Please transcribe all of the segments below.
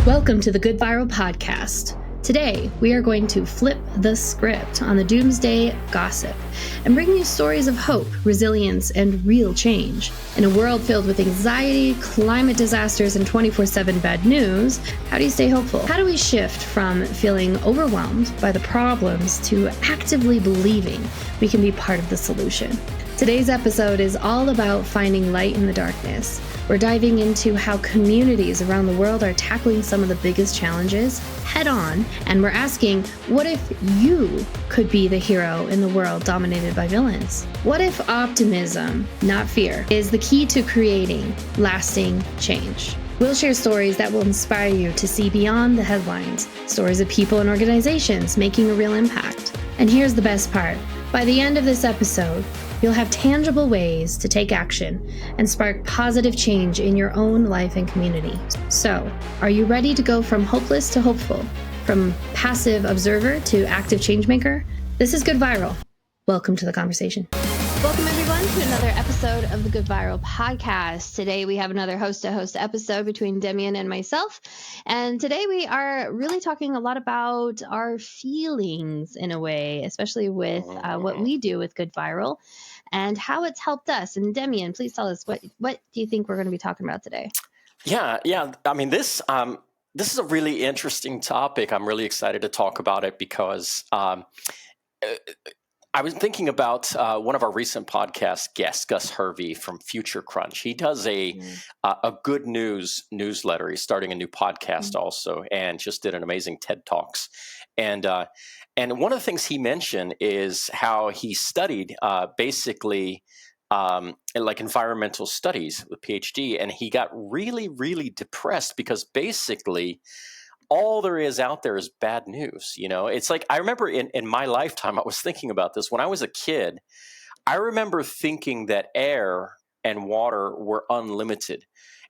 Welcome to the GoodViral podcast. Today, we are going to flip the script on the doomsday gossip and bring you stories of hope, resilience, and real change. In a world filled with anxiety, climate disasters, and 24/7 bad news, how do you stay hopeful? How do we shift from feeling overwhelmed by the problems to actively believing we can be part of the solution? Today's episode is all about finding light in the darkness. We're diving into how communities around the world are tackling some of the biggest challenges head on, and we're asking, what if you could be the hero in the world dominated by villains? What if optimism, not fear, is the key to creating lasting change? We'll share stories that will inspire you to see beyond the headlines, stories of people and organizations making a real impact. And here's the best part. By the end of this episode, you'll have tangible ways to take action and spark positive change in your own life and community. So, are you ready to go from hopeless to hopeful, from passive observer to active changemaker? This is GoodViral. Welcome to the conversation. Welcome everyone to another episode of the GoodViral podcast. Today we have another host-to-host episode between Demian and myself. And today we are really talking a lot about our feelings in a way, especially with what we do with GoodViral and how it's helped us. And Demian, please tell us, what do you think we're going to be talking about today? Yeah. I mean, this is a really interesting topic. I'm really excited to talk about it because I was thinking about one of our recent podcast guests, Gus Hervey from Future Crunch. He does a good news newsletter. He's starting a new podcast also, and just did an amazing TED Talks. And one of the things he mentioned is how he studied basically like environmental studies with PhD, and he got really, really depressed because basically all there is out there is bad news. You know, it's like, I remember in my lifetime, I was thinking about this when I was a kid. I remember thinking that air and water were unlimited.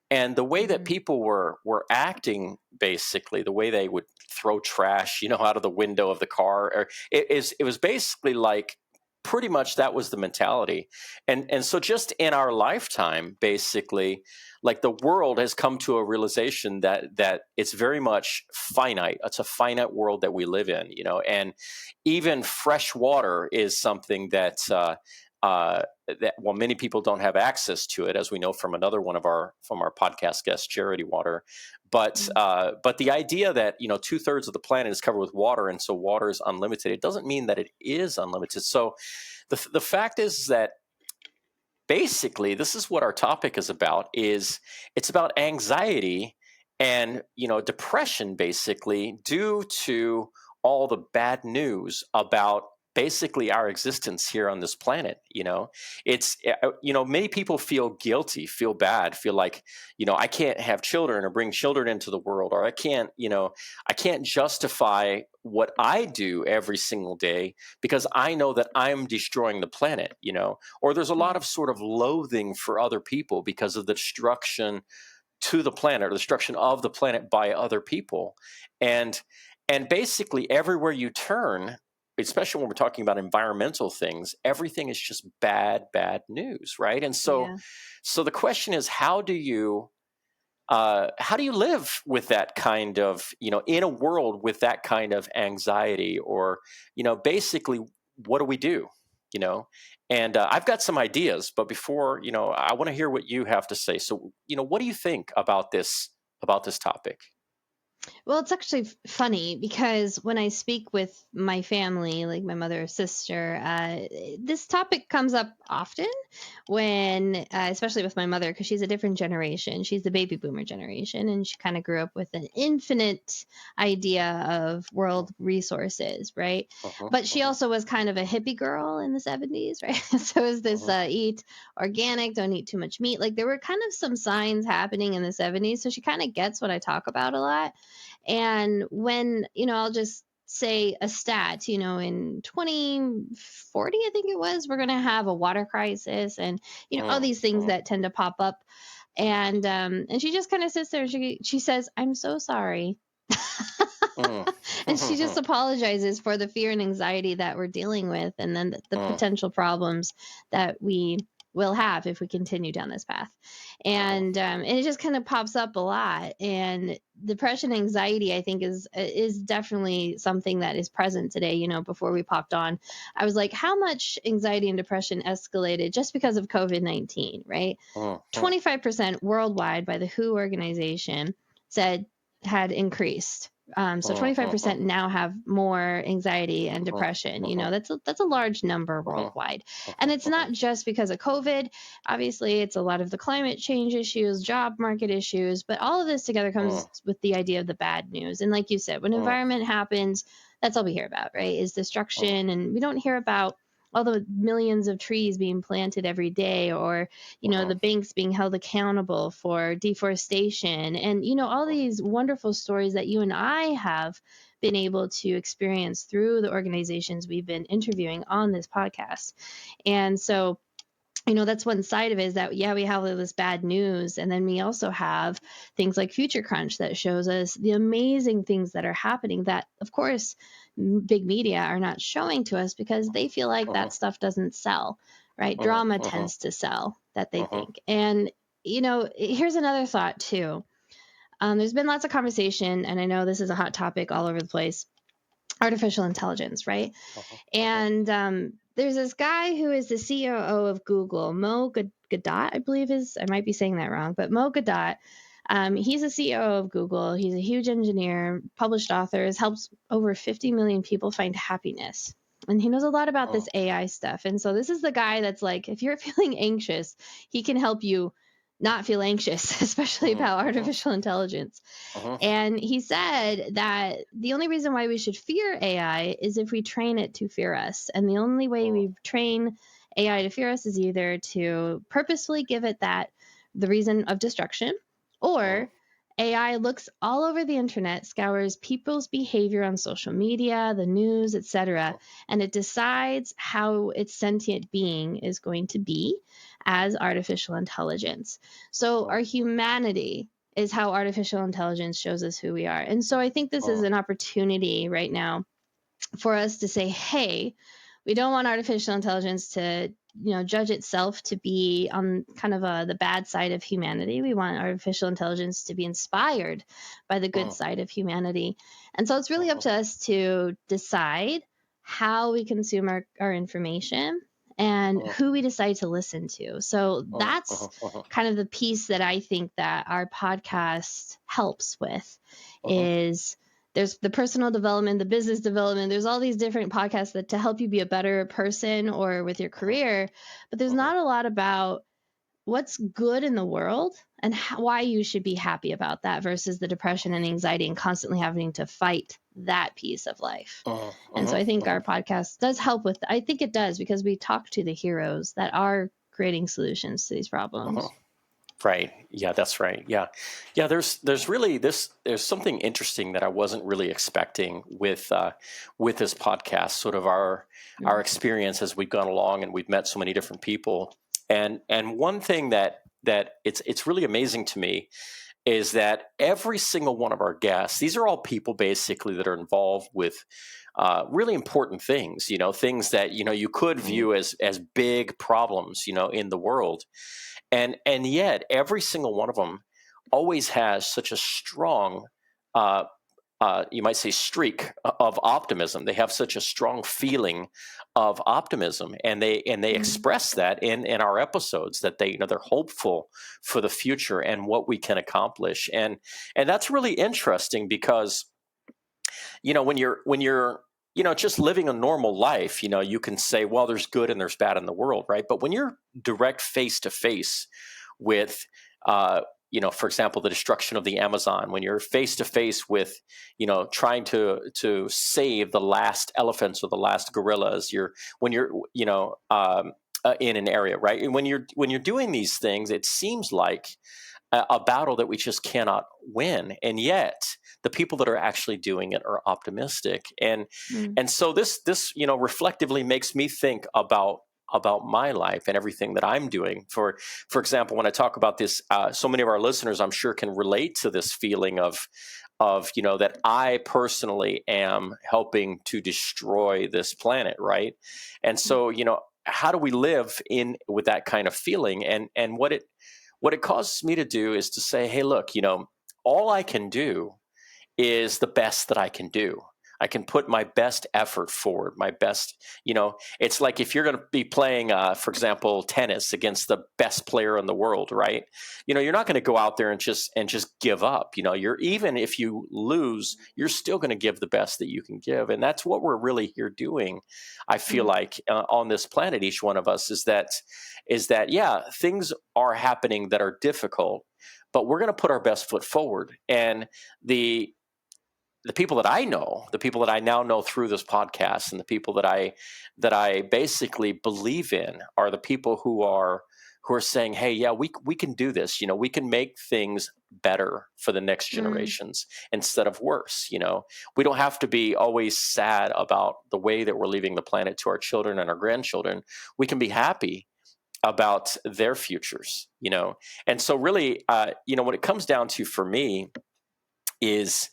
And the way that people were acting, basically, the way they would throw trash, out of the window of the car, it was basically like, pretty much that was the mentality. And so just in our lifetime, basically, like the world has come to a realization that it's very much finite. It's a finite world that we live in, and even fresh water is something that many people don't have access to it, as we know from another one from our podcast guest, Charity Water. But the idea that 2/3 of the planet is covered with water, and so water is unlimited, it doesn't mean that it is unlimited. So the fact is that basically this is what our topic is about. It's about anxiety and depression, basically, due to all the bad news about basically our existence here on this planet. It's many people feel guilty, feel bad, feel like I can't have children or bring children into the world, or I can't justify what I do every single day because I know that I'm destroying the planet, or there's a lot of sort of loathing for other people because of the destruction to the planet or the destruction of the planet by other people. And basically everywhere you turn, especially when we're talking about environmental things, everything is just bad news, right? And so the question is, how do you live with that kind of, in a world with that kind of anxiety, or, basically, what do we do? And I've got some ideas, but before, I want to hear what you have to say. So, what do you think about this topic? Well, it's actually funny because when I speak with my family, like my mother or sister, this topic comes up often when, especially with my mother, because she's a different generation. She's the baby boomer generation, and she kind of grew up with an infinite idea of world resources, right? But she also was kind of a hippie girl in the 70s, right? So it was this eat organic, don't eat too much meat. Like there were kind of some signs happening in the 70s. So she kind of gets what I talk about a lot. And when, I'll just say a stat, in 2040, I think it was, we're going to have a water crisis and, all these things that tend to pop up. And she just kind of sits there and she says, "I'm so sorry." And she just apologizes for the fear and anxiety that we're dealing with, and then the potential problems that we will have if we continue down this path. And it just kind of pops up a lot. And depression, anxiety, I think is definitely something that is present today. You know, before we popped on, I was like, how much anxiety and depression escalated just because of COVID-19, right? 25% worldwide by the WHO organization said had increased. So 25% now have more anxiety and depression. You know, that's a large number worldwide. And it's not just because of COVID. Obviously, it's a lot of the climate change issues, job market issues, but all of this together comes with the idea of the bad news. And like you said, when environment happens, that's all we hear about, right? Is destruction. And we don't hear about all the millions of trees being planted every day, or, you know, the banks being held accountable for deforestation, and, you know, all these wonderful stories that you and I have been able to experience through the organizations we've been interviewing on this podcast. And so, you know, that's one side of it, is that, yeah, we have all this bad news. And then we also have things like Future Crunch that shows us the amazing things that are happening that, of course, big media are not showing to us because they feel like that stuff doesn't sell, right? Drama tends to sell, that they think. And, you know, here's another thought too. There's been lots of conversation, and I know this is a hot topic all over the place, artificial intelligence, right? And there's this guy who is the COO of Google, Mo Gadot, I believe I might be saying that wrong, but Mo Gadot. He's a CEO of Google. He's a huge engineer, published author, has helped over 50 million people find happiness. And he knows a lot about this AI stuff. And so this is the guy that's like, if you're feeling anxious, he can help you not feel anxious, especially about artificial intelligence. And he said that the only reason why we should fear AI is if we train it to fear us. And the only way we train AI to fear us is either to purposefully give it the reason of destruction, or AI looks all over the internet, scours people's behavior on social media, the news, etc., and it decides how its sentient being is going to be as artificial intelligence. So our humanity is how artificial intelligence shows us who we are. And so I think this is an opportunity right now for us to say, hey, we don't want artificial intelligence to, you know, judge itself to be on kind of the bad side of humanity. We want artificial intelligence to be inspired by the good side of humanity. And so it's really up to us to decide how we consume our information and who we decide to listen to. So that's kind of the piece that I think that our podcast helps with is there's the personal development, the business development. There's all these different podcasts that to help you be a better person or with your career, but there's not a lot about what's good in the world and why you should be happy about that versus the depression and anxiety and constantly having to fight that piece of life. And so I think our podcast does help with, I think it does, because we talk to the heroes that are creating solutions to these problems. Right. Yeah, that's right. Yeah. Yeah. There's really there's something interesting that I wasn't really expecting with this podcast, sort of our experience as we've gone along and we've met so many different people. And one thing that it's really amazing to me is that every single one of our guests, these are all people basically that are involved with really important things, you know, things that, you know, you could view as big problems, you know, in the world. And yet every single one of them always has such a strong, you might say, streak of optimism. They have such a strong feeling of optimism, and they express that in our episodes, that they, you know, they're hopeful for the future and what we can accomplish. And that's really interesting because, you know, when you're you know, just living a normal life, you know, you can say, well, there's good and there's bad in the world, right? But when you're direct face to face with, you know, for example, the destruction of the Amazon, when you're face to face with, you know, trying to save the last elephants or the last gorillas, when you're, you know, in an area, right? And when you're doing these things, it seems like a battle that we just cannot win, and yet the people that are actually doing it are optimistic. And so this you know, reflectively makes me think about my life and everything that I'm doing. For example, when I talk about this, so many of our listeners, I'm sure, can relate to this feeling of you know, that I personally am helping to destroy this planet, right? And so, you know, how do we live in with that kind of feeling? And what it causes me to do is to say, hey, look, all I can do is the best that I can do. I can put my best effort forward, my best, it's like if you're going to be playing, for example, tennis against the best player in the world, right? You're not going to go out there and just give up. Even if you lose, you're still going to give the best that you can give. And that's what we're really here doing. I feel like on this planet, each one of us is that, yeah, things are happening that are difficult, but we're going to put our best foot forward. And the people that I know, the people that I now know through this podcast, and the people that I basically believe in are the people who are saying, hey, yeah, we can do this. We can make things better for the next generations instead of worse. We don't have to be always sad about the way that we're leaving the planet to our children and our grandchildren. We can be happy about their futures, And so really, what it comes down to for me is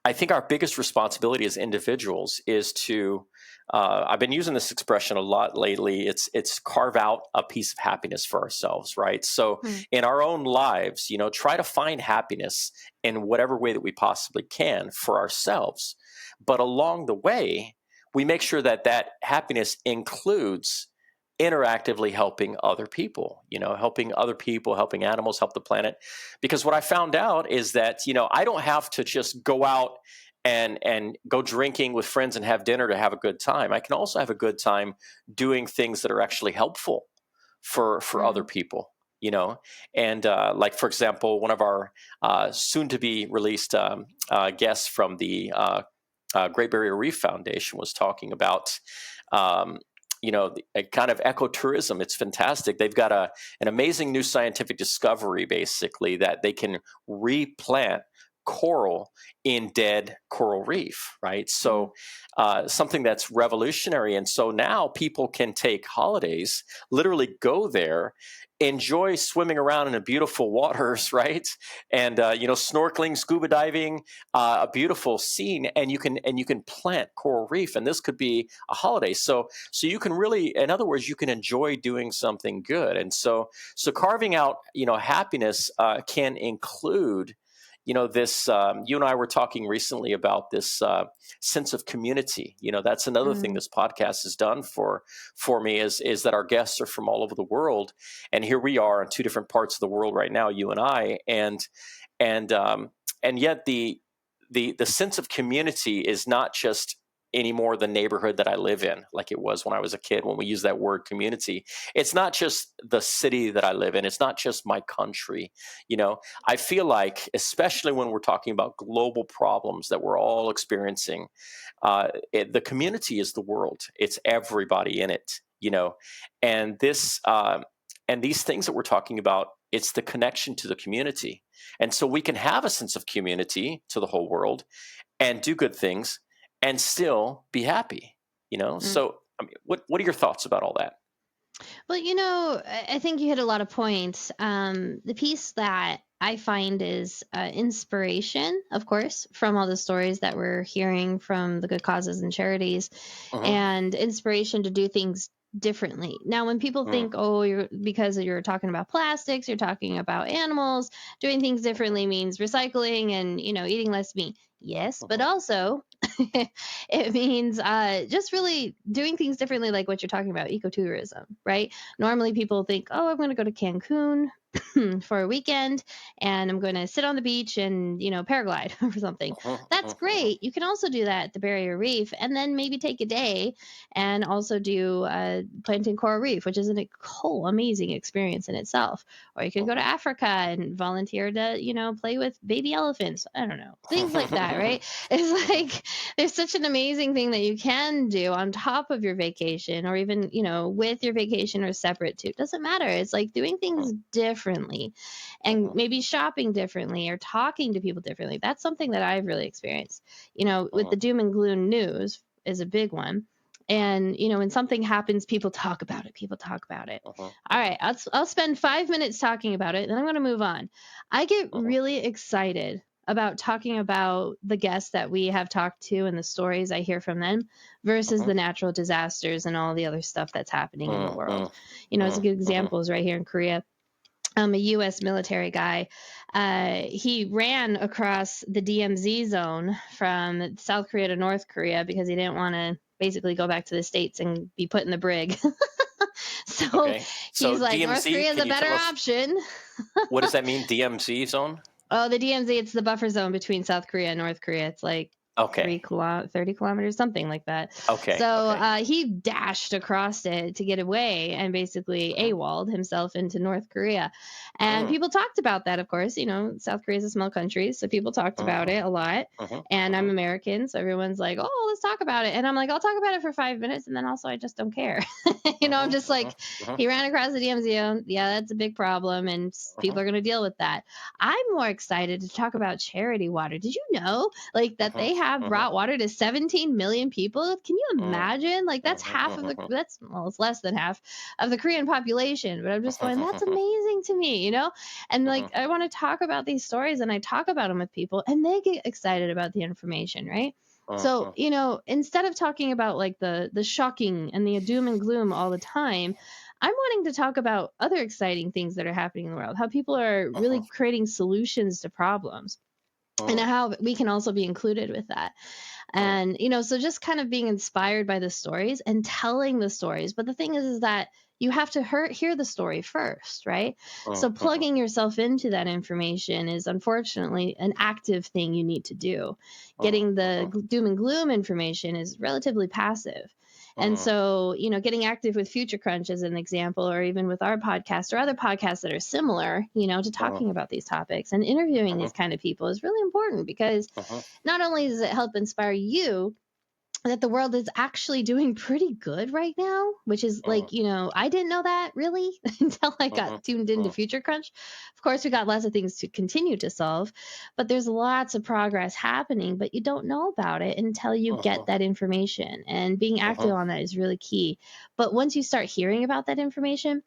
I think our biggest responsibility as individuals is to, I've been using this expression a lot lately. It's carve out a piece of happiness for ourselves, right? So in our own lives, try to find happiness in whatever way that we possibly can for ourselves. But along the way, we make sure that happiness includes interactively helping other people, helping animals, help the planet. Because what I found out is that, I don't have to just go out and go drinking with friends and have dinner to have a good time. I can also have a good time doing things that are actually helpful for other people, and like, for example, one of our soon to be released guests from the Great Barrier Reef Foundation was talking about a kind of ecotourism. It's fantastic. They've got an amazing new scientific discovery, basically, that they can replant coral in dead coral reef, right? So something that's revolutionary. And so now people can take holidays, literally go there, enjoy swimming around in the beautiful waters, right? And snorkeling, scuba diving, a beautiful scene, and you can plant coral reef, and this could be a holiday. So you can really, in other words, you can enjoy doing something good. And so carving out happiness can include this. You and I were talking recently about this sense of community. That's another thing this podcast has done for me is that our guests are from all over the world, and here we are in two different parts of the world right now, you and I, and yet the sense of community is not just anymore the neighborhood that I live in, like it was when I was a kid, when we use that word community. It's not just the city that I live in. It's not just my country. I feel like, especially when we're talking about global problems that we're all experiencing, the community is the world. It's everybody in it, and and these things that we're talking about, it's the connection to the community. And so we can have a sense of community to the whole world and do good things and still be happy, So, I mean, what are your thoughts about all that? Well, I think you hit a lot of points. The piece that I find is inspiration, of course, from all the stories that we're hearing from the good causes and charities, and inspiration to do things differently. Now, when people think, oh, because you're talking about plastics, you're talking about animals, doing things differently means recycling and, eating less meat. Yes, but also it means just really doing things differently, like what you're talking about, ecotourism, right? Normally people think, oh, I'm going to go to Cancun for a weekend and I'm going to sit on the beach and, paraglide or something. That's great. You can also do that at the Barrier Reef and then maybe take a day and also do planting coral reef, which is a whole amazing experience in itself. Or you can go to Africa and volunteer to, play with baby elephants. I don't know, things like that, right? It's like there's such an amazing thing that you can do on top of your vacation or even, with your vacation or separate too. It doesn't matter. It's like doing things differently and maybe shopping differently or talking to people differently. That's something that I've really experienced, with the doom and gloom news is a big one. And, when something happens, people talk about it. All right. I'll spend 5 minutes talking about it. Then I'm going to move on. I get really excited about talking about the guests that we have talked to and the stories I hear from them versus the natural disasters and all the other stuff that's happening in the world. It's a good example is right here in Korea. A U.S. military guy. He ran across the DMZ zone from South Korea to North Korea because he didn't want to basically go back to the States and be put in the brig. So Okay. So he's like, North DMZ, Korea is can a you better tell us option. what does that mean? DMZ zone? Oh, the DMZ, it's the buffer zone between South Korea and North Korea. It's like Okay. 30 kilometers, something like that. Okay. So Okay. he dashed across it to get away and basically AWOL'd himself into North Korea. And Mm, people talked about that, of course. South Korea is a small country, so people talked about mhm, it a lot. mhm, And I'm mhm, American, so everyone's like, oh, let's talk about it. And I'm like, I'll talk about it for 5 minutes. And then also, I just don't care. I'm mhm, just like, mhm, mhm, he ran across the DMZ zone. Yeah, that's a big problem. And people mhm, are going to deal with that. I'm more excited to talk about charity water. Did you know like that mhm, they have mhm, brought water to 17 million people? Can you mm, imagine? Like that's mhm, half of the mhm, that's well, it's less than half of the Korean population. But I'm just going, that's mhm, amazing to me. And like mhm, I want to talk about these stories and I talk about them with people and they get excited about the information, right? So, mhm, instead of talking about like the shocking and the doom and gloom all the time, I'm wanting to talk about other exciting things that are happening in the world, how people are mhm, really creating solutions to problems and mm, how we can also be included with that. mm, And so just kind of being inspired by the stories and telling the stories. But the thing is that you have to hear the story first, right? mm, So mhm, plugging yourself into that information is unfortunately an active thing you need to do. mm, Getting the mhm, doom and gloom information is relatively passive. And mm, so, getting active with Future Crunch as an example, or even with our podcast or other podcasts that are similar, to mm, talking about these topics and interviewing mhm, these kind of people is really important because mhm, not only does it help inspire you that the world is actually doing pretty good right now, which is mm, like, I didn't know that really until I mhm, got tuned into mm, Future Crunch. Of course, we got lots of things to continue to solve, but there's lots of progress happening, but you don't know about it until you get mhm, that information. And being active mhm, on that is really key. But once you start hearing about that information,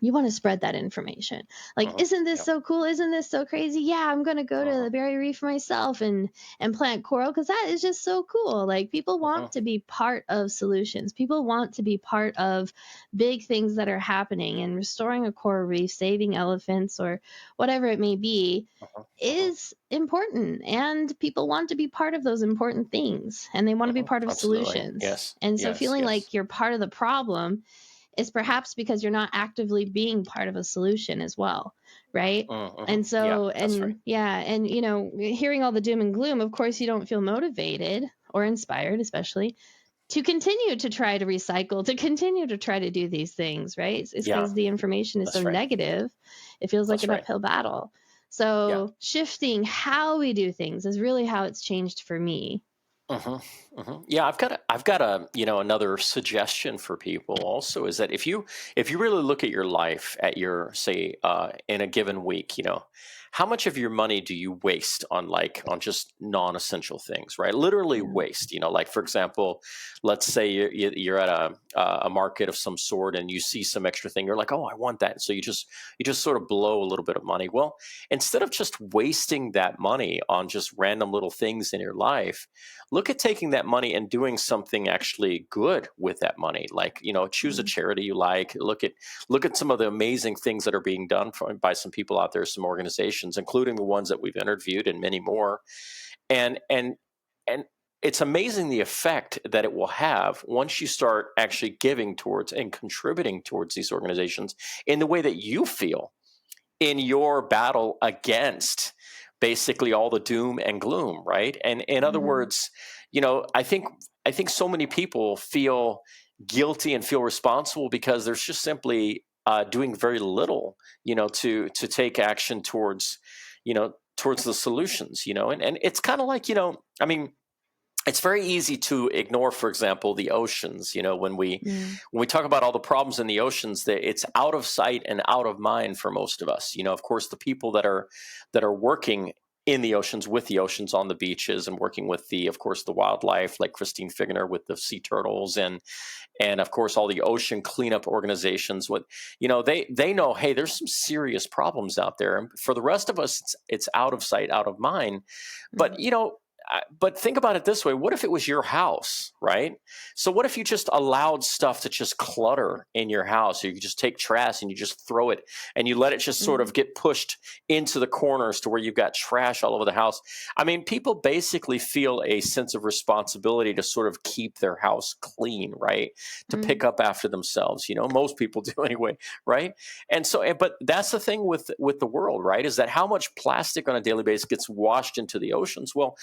you want to spread that information. Like, mhm, isn't this yeah, so cool? Isn't this so crazy? Yeah, I'm gonna go to mhm, the Barrier Reef myself and plant coral because that is just so cool. Like, people mhm, want to be part of solutions. People want to be part of big things that are happening and restoring a coral reef, saving elephants, or whatever it may be mhm, mhm, is important, and people want to be part of those important things and they want to be mhm. part of Absolutely. solutions. Yes. And so Yes. feeling Yes. like you're part of the problem is perhaps because you're not actively being part of a solution as well, right? Mm, mhm. And Yeah, so, that's right. and yeah, and hearing all the doom and gloom, of course, you don't feel motivated or inspired, especially to continue to try to recycle, to continue to try to do these things, right? It's Yeah, because the information is so that's right. negative, it feels like That's an right. uphill battle. Yeah. So, shifting how we do things is really how it's changed for me. Yeah, I've got a another suggestion for people also is that if you really look at your life at your say in a given week, how much of your money do you waste on just non-essential things, right? Literally Yeah. waste, like for example, let's say you're at a market of some sort and you see some extra thing, you're like, oh, I want that, so you just sort of blow a little bit of money. Well, instead of just wasting that money on just random little things in your life, look at taking that money and doing something actually good with that money. Like, choose a Mm. charity you like. Look at some of the amazing things that are being done by some people out there, some organizations, including the ones that we've interviewed and many more. And it's amazing the effect that it will have once you start actually giving towards and contributing towards these organizations in the way that you feel in your battle against basically all the doom and gloom, right? And in other Mhm. words, I think so many people feel guilty and feel responsible because there's just simply doing very little, to take action towards the solutions, and it's kind of like, I mean, it's very easy to ignore, for example, the oceans. Mm. When we talk about all the problems in the oceans, that it's out of sight and out of mind for most of us. Of course, the people that are working in the oceans, with the oceans, on the beaches, and working with of course, the wildlife, like Christine Figner with the sea turtles, and of course all the ocean cleanup organizations. What they know, hey, there's some serious problems out there. And for the rest of us, it's out of sight, out of mind. But but think about it this way. What if it was your house, right? So what if you just allowed stuff to just clutter in your house? You could just take trash and you just throw it and you let it just sort of get pushed into the corners to where you've got trash all over the house. I mean, people basically feel a sense of responsibility to sort of keep their house clean, right? To pick up after themselves. Most people do anyway, right? And so, but that's the thing with the world, right? Is that how much plastic on a daily basis gets washed into the oceans? Well,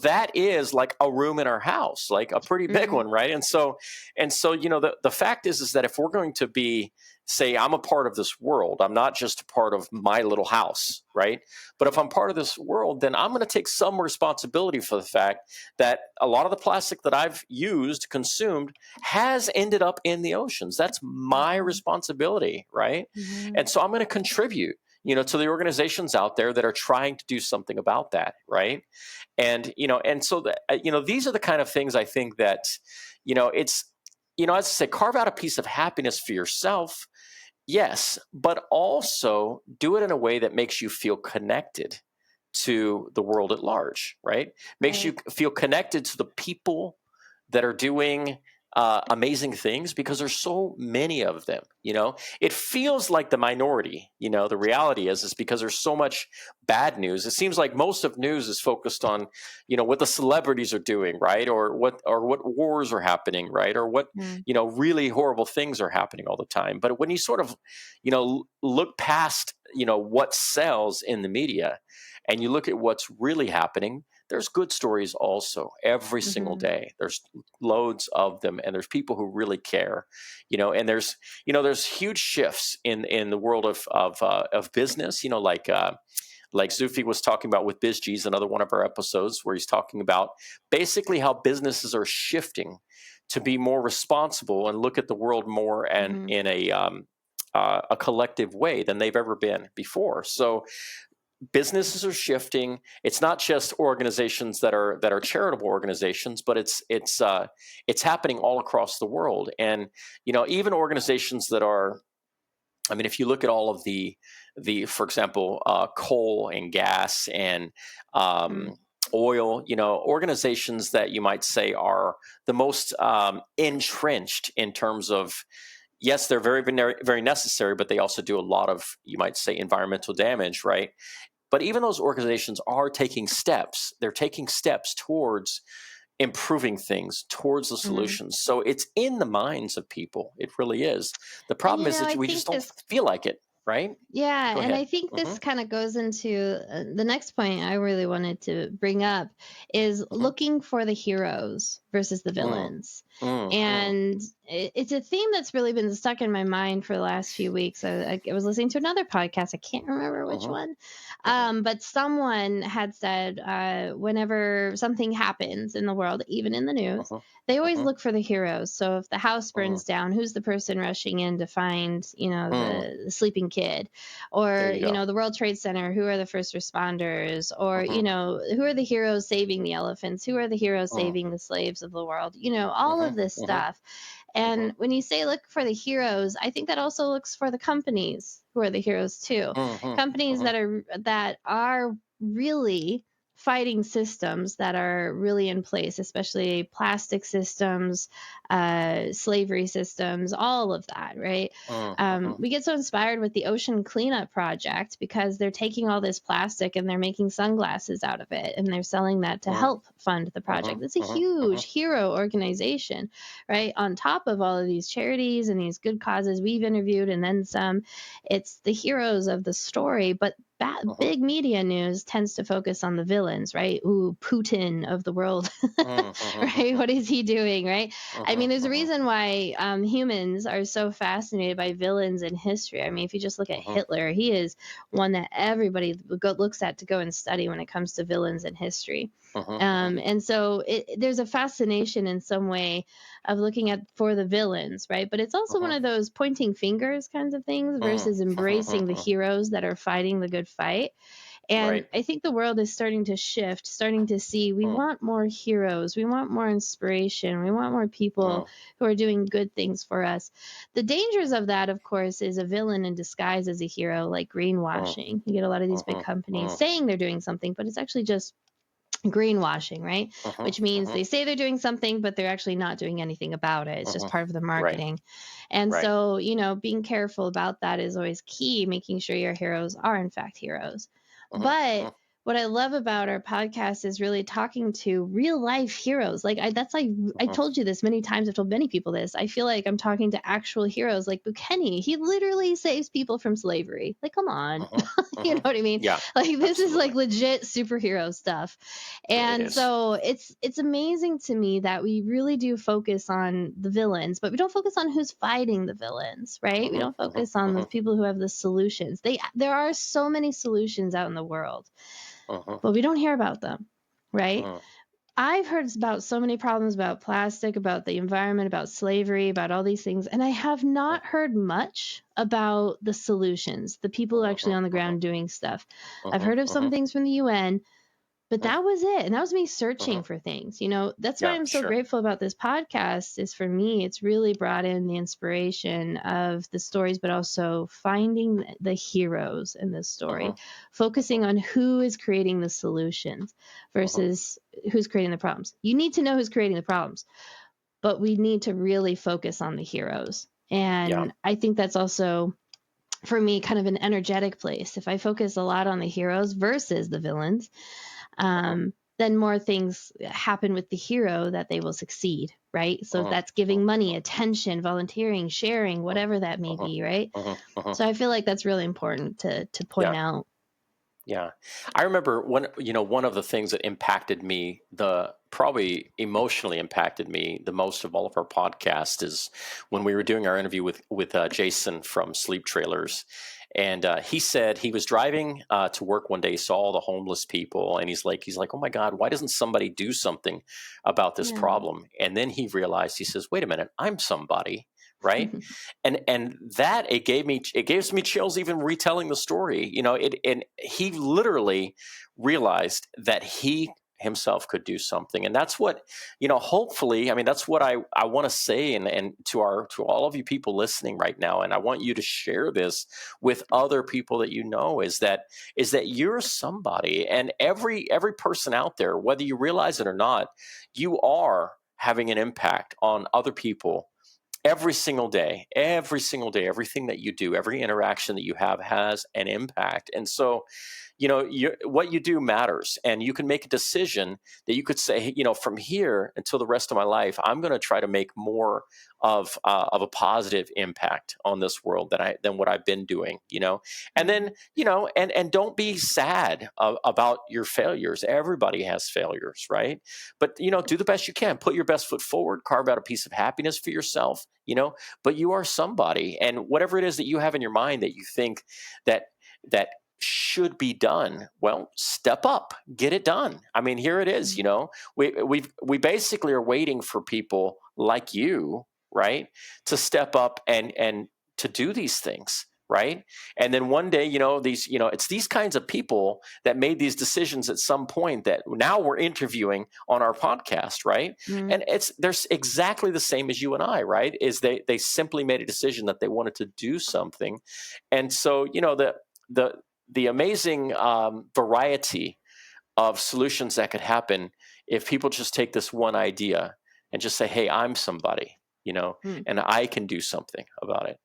that is like a room in our house, like a pretty big one, right? And so, the fact is that if we're going to say, I'm a part of this world, I'm not just a part of my little house, right? But if I'm part of this world, then I'm going to take some responsibility for the fact that a lot of the plastic that I've consumed, has ended up in the oceans. That's my responsibility, right? And so I'm going to contribute, to the organizations out there that are trying to do something about that, right? And so that these are the kind of things I think that it's as I say, carve out a piece of happiness for yourself, yes, but also do it in a way that makes you feel connected to the world at large, right? Makes you feel connected to the people that are doing amazing things, because there's so many of them. It feels like the minority. The reality is because there's so much bad news. It seems like most of news is focused on what the celebrities are doing, right? Or what wars are happening, right? Or what really horrible things are happening all the time. But when you sort of look past what sells in the media, and you look at what's really happening, there's good stories also every single day. There's loads of them, and there's people who really care, and there's huge shifts in the world of business, like Zufi was talking about with BizG's, another one of our episodes, where he's talking about basically how businesses are shifting to be more responsible and look at the world more and in a collective way than they've ever been before. So businesses are shifting. It's not just organizations that are charitable organizations, but it's happening all across the world. And even organizations that are, I mean, if you look at all of the for example, coal and gas and oil, organizations that you might say are the most entrenched in terms of, yes, they're very, very, very necessary, but they also do a lot of, you might say, environmental damage, right? But even those organizations are taking steps. They're taking steps towards improving things, towards the solutions. So it's in the minds of people. It really is. The problem is that we just don't feel like it, right? Yeah, Go and ahead. I think this kind of goes into the next point I really wanted to bring up is looking for the heroes versus the villains. And it's a theme that's really been stuck in my mind for the last few weeks. I was listening to another podcast. I can't remember which one. But someone had said whenever something happens in the world, even in the news, they always look for the heroes. So if the house burns down, who's the person rushing in to find, the sleeping kid? Or, the World Trade Center, who are the first responders? Or, who are the heroes saving the elephants? Who are the heroes saving the slaves of the world? All of this stuff. And when you say look for the heroes, I think that also looks for the companies who are the heroes too. Companies that are really fighting systems that are really in place, especially plastic systems, slavery systems, all of that, right? We get so inspired with the Ocean Cleanup Project because they're taking all this plastic and they're making sunglasses out of it, and they're selling that to help fund the project. It's a huge hero organization, right? On top of all of these charities and these good causes we've interviewed and then some, it's the heroes of the story, but big media news tends to focus on the villains, right? Ooh, Putin of the world, right? What is he doing, right? I mean, there's a reason why humans are so fascinated by villains in history. I mean, if you just look at Hitler, he is one that everybody looks at to go and study when it comes to villains in history. And so there's a fascination in some way of looking at for the villains, right? But it's also one of those pointing fingers kinds of things versus embracing the heroes that are fighting the good fight. And Right. I think the world is starting to shift, starting to see we Mm, want more heroes, we want more inspiration, we want more people mm, who are doing good things for us. The dangers of that, of course, is a villain in disguise as a hero, like mm, greenwashing. You get a lot of these big mhm, companies mhm, saying they're doing something, but it's actually just greenwashing, right? mhm, Which means mhm, they say they're doing something, but they're actually not doing anything about it. It's just mhm. part of the Right. marketing. And Right. so, being careful about that is always key, making sure your heroes are, in fact, heroes. Mhm, But mhm, what I love about our podcast is really talking to real life heroes. Like I mhm, told you this many times. I've told many people this. I feel like I'm talking to actual heroes, like Bukeni. He literally saves people from slavery. Like, come on, mhm, you know mhm. what I mean? Yeah. Like this is like Absolutely. legit superhero stuff. It And is. so it's amazing to me that we really do focus on the villains, but we don't focus on who's fighting the villains, right? We Mhm, don't mhm, focus on the mhm, people who have the solutions. There are so many solutions out in the world, mhm, but we don't hear about them, right? mhm, I've heard about so many problems about plastic, about the environment, about slavery, about all these things, and I have not heard much about the solutions, the people actually mhm, on the mhm, ground doing stuff. I've mhm, heard of some mhm, things from the UN, but mhm, that was it. And that was me searching mhm. for things. That's why Yeah, I'm so sure. grateful about this podcast is for me, it's really brought in the inspiration of the stories, but also finding the heroes in this story, Mhm, mhm, focusing on who is creating the solutions mhm. versus who's creating the problems. You need to know who's creating the problems, but we need to really focus on the heroes. Yeah. And I think that's also for me kind of an energetic place. If I focus a lot on the heroes versus the villains, Mhm, then more things happen with the hero that they will succeed, right? So mhm, that's giving money, mhm, attention, volunteering, sharing, mhm, whatever that may mhm, be, right? mhm, mhm. So I feel like that's really important to point Yeah. out. Yeah. I remember one of the things that impacted me, the probably emotionally impacted me the most of all of our podcasts is when we were doing our interview with Jason from Sleep Trailers. And he said he was driving to work one day, saw all the homeless people, and he's like, oh my God, why doesn't somebody do something about this Yeah. problem? And then he realized, he says, wait a minute, I'm somebody, right? And that it gives me chills even retelling the story. And he literally realized that he himself could do something, and that's what, hopefully, I mean, that's what I want to say, and to all of you people listening right now, and I want you to share this with other people that is that you're somebody, and every person out there, whether you realize it or not, you are having an impact on other people every single day, everything that you do, every interaction that you have has an impact. And so, what you do matters, and you can make a decision that you could say, from here until the rest of my life, I'm going to try to make more of a positive impact on this world than what I've been doing. And then, and don't be sad about your failures. Everybody has failures, right? But do the best you can. Put your best foot forward. Carve out a piece of happiness for yourself. But you are somebody, and whatever it is that you have in your mind that you think that should be done, well, step up, get it done. I mean, here it is. We basically are waiting for people like you, right, to step up and to do these things, right? And then one day, it's these kinds of people that made these decisions at some point that now we're interviewing on our podcast, right? Mm. And there's exactly the same as you and I, right? Is they simply made a decision that they wanted to do something. And so, the amazing variety of solutions that could happen if people just take this one idea and just say, hey, I'm somebody, Mm. and I can do something about it.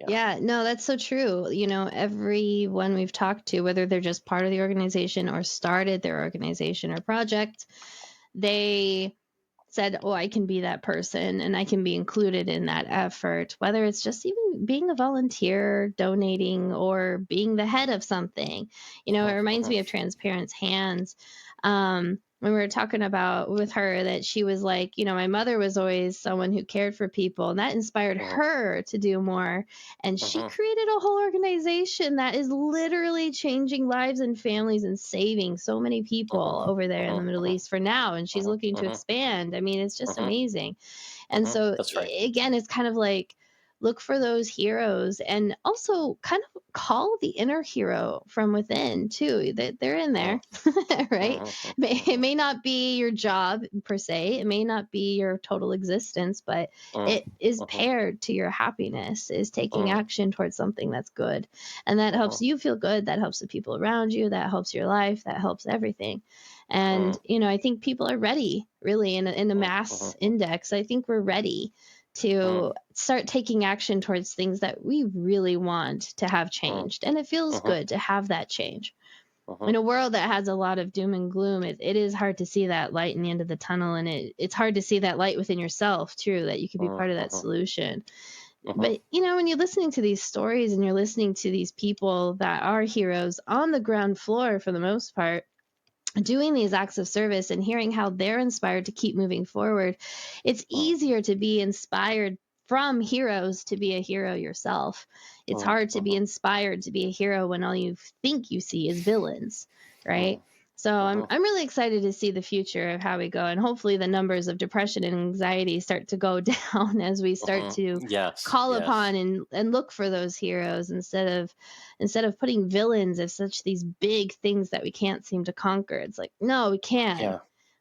Yeah. Yeah, no, that's so true. Everyone we've talked to, whether they're just part of the organization or started their organization or project, they said, oh, I can be that person and I can be included in that effort, whether it's just even being a volunteer, donating, or being the head of something. It Mhm, reminds mhm, me of Transparent's Hands. When we were talking about with her that she was like, my mother was always someone who cared for people, and that inspired mhm, her to do more. And she mhm, created a whole organization that is literally changing lives and families and saving so many mhm, people over there in the mhm, Middle mhm, East for now. And she's looking to mhm, expand. I mean, it's just mhm, amazing. And mhm. so That's right. again, it's kind of like look for those heroes, and also kind of call the inner hero from within too. They're in there, right? It may not be your job per se, it may not be your total existence, but it is paired to your happiness, is taking action towards something that's good. And that helps you feel good, that helps the people around you, that helps your life, that helps everything. And, I think people are ready, really, in the mass index. I think we're ready to start taking action towards things that we really want to have changed. And it feels good to have that change. In a world that has a lot of doom and gloom, it is hard to see that light in the end of the tunnel. And it's hard to see that light within yourself, too, that you could be part of that solution. But, when you're listening to these stories and you're listening to these people that are heroes on the ground floor, for the most part, doing these acts of service and hearing how they're inspired to keep moving forward, it's easier to be inspired from heroes to be a hero yourself. It's hard to be inspired to be a hero when all you think you see is villains, right? So I'm really excited to see the future of how we go, and hopefully the numbers of depression and anxiety start to go down as we start to call upon and look for those heroes instead of putting villains as such these big things that we can't seem to conquer. It's like, no, we can. Yeah.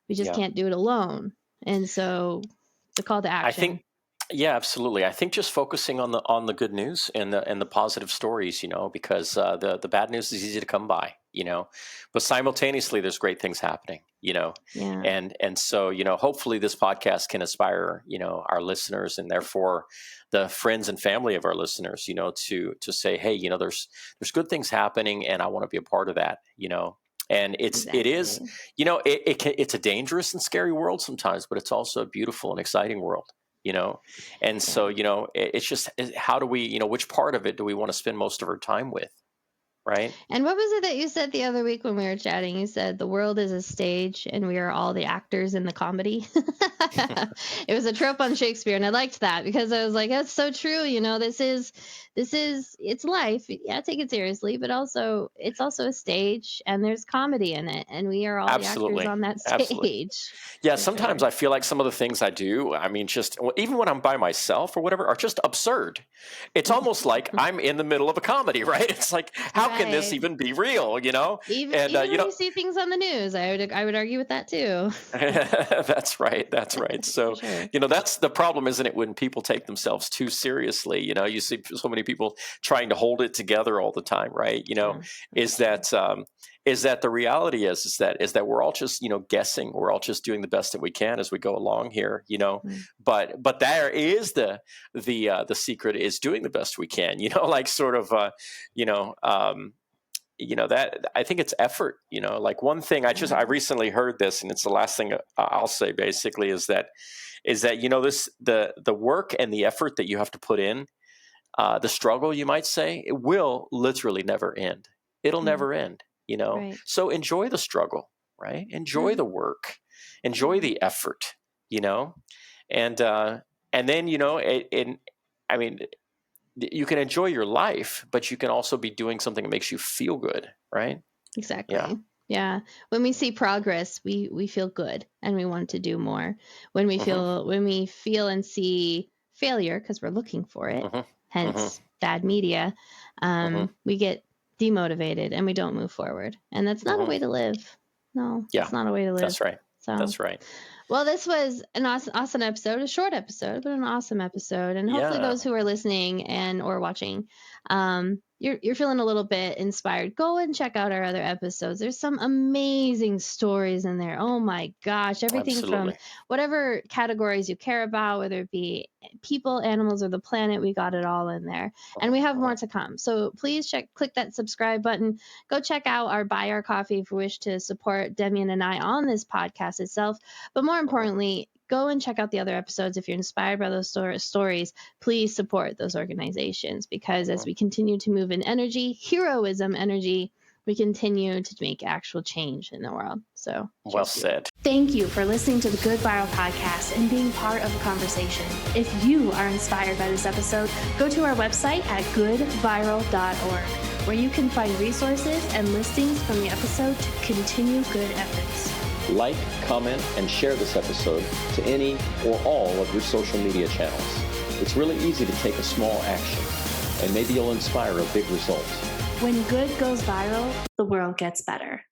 We just can't do it alone. And so it's a call to action. I think, absolutely. I think just focusing on the good news and the positive stories, because the bad news is easy to come by, but simultaneously there's great things happening, and so, hopefully this podcast can inspire, our listeners, and therefore the friends and family of our listeners, to say, hey, there's good things happening, and I want to be a part of that, And it is, it's a dangerous and scary world sometimes, but it's also a beautiful and exciting world, And so, it's just, how do we, which part of it do we want to spend most of our time with? Right. And what was it that you said the other week when we were chatting? You said the world is a stage and we are all the actors in the comedy. It was a trope on Shakespeare, and I liked that because I was like, that's so true. This is it's life. Yeah, take it seriously, but also it's also a stage, and there's comedy in it, and we are all the actors on that stage. Absolutely. Yeah, sometimes I feel like some of the things I do, just even when I'm by myself or whatever, are just absurd. It's almost like I'm in the middle of a comedy, right? It's like, how can this even be real? Even when you see things on the news, I would argue with that too. That's right. So, that's the problem, isn't it? When people take themselves too seriously, you see so many people trying to hold it together all the time, right? Is that the reality is that we're all just, guessing. We're all just doing the best that we can as we go along here, but there is the secret is doing the best we can, like sort of, that I think it's effort, like one thing I recently heard this, and it's the last thing I'll say basically is that, the work and the effort that you have to put in, the struggle, you might say, it will literally never end. It'll never end, Right. So enjoy the struggle, right? Enjoy the work, enjoy the effort, and then, you can enjoy your life, but you can also be doing something that makes you feel good, right? Exactly. Yeah. When we see progress, we feel good and we want to do more. When we feel and see failure, because we're looking for it, hence bad media, we get demotivated and we don't move forward. And that's not a way to live. No, it's not a way to live. That's right. So, that's right. Well, this was an awesome episode, a short episode, but an awesome episode. And hopefully those who are listening or watching, you're feeling a little bit inspired. Go and check out our other episodes. There's some amazing stories in there. Oh my gosh. Everything from whatever categories you care about, whether it be people, animals, or the planet, we got it all in there. And we have more to come. So please click that subscribe button. Go check out our Buy Our Coffee if you wish to support Demian and I on this podcast itself. But more importantly, go and check out the other episodes. If you're inspired by those stories, please support those organizations, because as we continue to move in heroism energy, we continue to make actual change in the world. So well said. Thank you for listening to the Good Viral podcast and being part of the conversation. If you are inspired by this episode, go to our website at goodviral.org, where you can find resources and listings from the episode to continue good efforts. Like, comment, and share this episode to any or all of your social media channels. It's really easy to take a small action, and maybe you'll inspire a big result. When good goes viral, the world gets better.